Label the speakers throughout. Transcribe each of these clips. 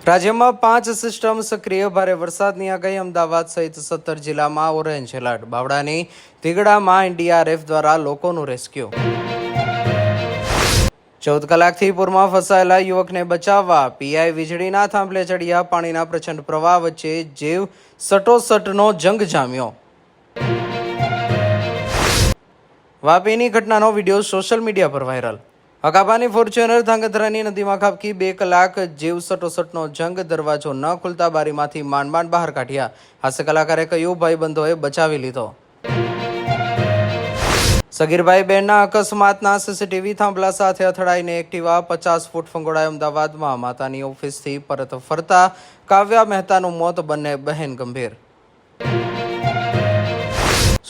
Speaker 1: રાજ્યમાં 5 સિસ્ટમ સક્રિય, ભારે વરસાદની આગાહી. અમદાવાદ સહિત 17 જિલ્લામાં ઓરેન્જ એલર્ટ. બાવળાની તીગડામાં એનડીઆરએફ દ્વારા લોકોનું રેસ્ક્યુ. 14 કલાકથી પૂરમાં ફસાયેલા યુવકને બચાવવા પીઆઈ વીજળીના થાંભલે ચડ્યા. પાણીના પ્રચંડ પ્રવાહ વચ્ચે જીવ સટોસટનો જંગ જામ્યો. વાપીની ઘટનાનો વિડીયો સોશિયલ મીડિયા પર વાયરલ. હકાબાની ફોર્ચ્યુનર ધાંગધ્રાની નદીમાં ખાબકી. 2 કલાક જીવ સટોસટનો જંગ. દરવાજો ન ખુલતા બારીમાંથી માંડ બહાર કાઢ્યા. હાસ્ય કલાકારે કહ્યું, ભાઈબંધોએ બચાવી લીધો. સગીરભાઈ બહેનના અકસ્માતના સીસીટીવી થાંભલા સાથે અથડાઈને એક્ટિવા 50 ફૂટ ફંગોળાય. અમદાવાદમાં માતાની ઓફિસથી પરત ફરતા કાવ્યા મહેતાનું મોત. બંને બહેન ગંભીર.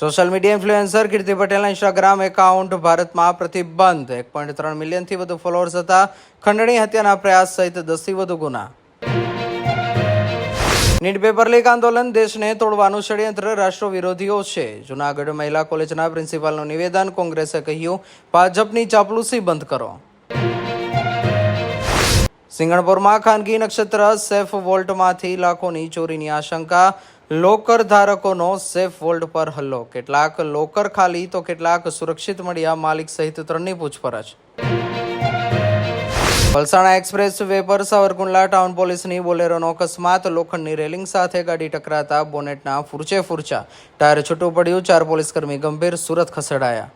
Speaker 1: સોશિયલ મીડિયા ઇન્ફ્લુએન્સર કીર્તિ પટેલના ઇન્સ્ટાગ્રામ એકાઉન્ટ ભારતમાં પ્રતિબંધ. 1.3 મિલિયનથી વધુ ફોલોઅર્સ હતા. ખંડણી, હત્યાના પ્રયાસ સહિત 10થી વધુ ગુના. નીટ પેપર લીક આંદોલન દેશને તોડવાનું ષડયંત્ર રાષ્ટ્ર વિરોધીઓ છે. જૂનાગઢ મહિલા કોલેજના પ્રિન્સિપાલનું નિવેદન. કોંગ્રેસે કહ્યું, ભાજપની ચાપલુસી બંધ કરો. સિંગણપુરમાં ખાનગી નક્ષત્ર સેફ વોલ્ટમાંથી લાખોની ચોરીની આશંકા. લોકર ધારકોનો સેફ વોલ્ટ પર હલ્લો. કેટલાક લોકર ખાલી તો કેટલાક સુરક્ષિત મળ્યા. માલિક સહિત 3ની પૂછપરછ. પલસાણા એક્સપ્રેસ વે પર સાવરકુંડલા ટાઉન પોલીસની બોલેરોનો અકસ્માત. લોખંડની રેલિંગ સાથે ગાડી ટકરાતા બોનેટના ફૂરચા. ટાયર છૂટું પડ્યું. 4 પોલીસકર્મી ગંભીર, સુરત ખસેડાયા.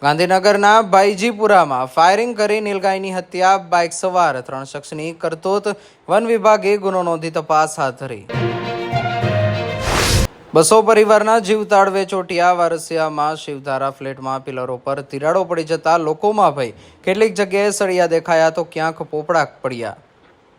Speaker 1: ગાંધીનગરના બાઈજીપુરામાં ફાયરિંગ કરી નીલગાયની હત્યા. બાઇક સવાર 3 શખ્સની કરતૂત. વન વિભાગે ગુનો નોંધી તપાસ હાથ ધરી. બસો પરિવારના જીવ તાળવે ચોંટ્યા. વારસિયામાં શિવધારા ફ્લેટમાં પિલરો પર તિરાડો પડી જતા લોકોમાં ભય. કેટલીક જગ્યાએ સળિયા દેખાયા તો ક્યાંક પોપડા પડ્યા.